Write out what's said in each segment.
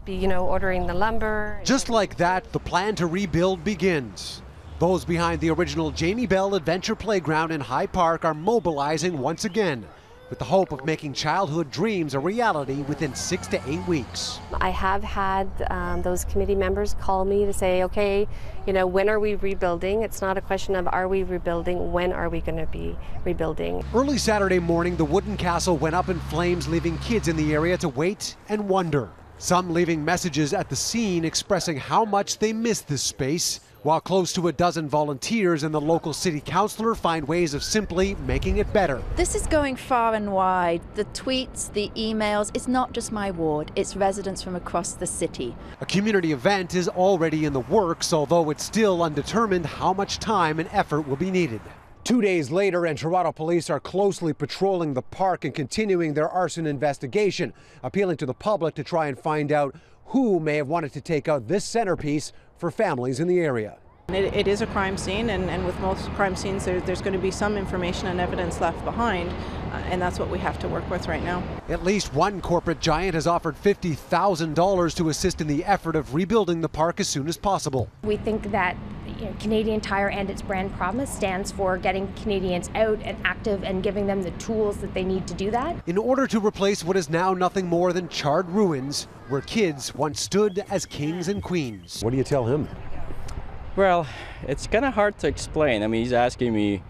ordering the lumber. Just like that, the plan to rebuild begins. Those behind the original Jamie Bell Adventure Playground in High Park are mobilizing once again, with the hope of making childhood dreams a reality within 6 to 8 weeks. I have had those committee members call me to say, okay, when are we rebuilding? It's not a question of are we rebuilding, when are we going to be rebuilding? Early Saturday morning, the wooden castle went up in flames, leaving kids in the area to wait and wonder. Some leaving messages at the scene expressing how much they miss this space, while close to a dozen volunteers and the local city councillor find ways of simply making it better. This is going far and wide. The tweets, the emails, it's not just my ward, it's residents from across the city. A community event is already in the works, although it's still undetermined how much time and effort will be needed. 2 days later, and Toronto police are closely patrolling the park and continuing their arson investigation, appealing to the public to try and find out who may have wanted to take out this centerpiece for families in the area. It is a crime scene, and with most crime scenes there's going to be some information and evidence left behind, and that's what we have to work with right now. At least one corporate giant has offered $50,000 to assist in the effort of rebuilding the park as soon as possible. We think that Canadian Tire and its brand promise stands for getting Canadians out and active and giving them the tools that they need to do that. In order to replace what is now nothing more than charred ruins where kids once stood as kings and queens. What do you tell him? Well, it's kind of hard to explain. I mean, he's asking me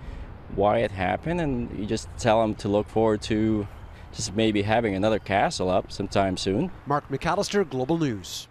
why it happened, and you just tell him to look forward to just maybe having another castle up sometime soon. Mcallister, Global News.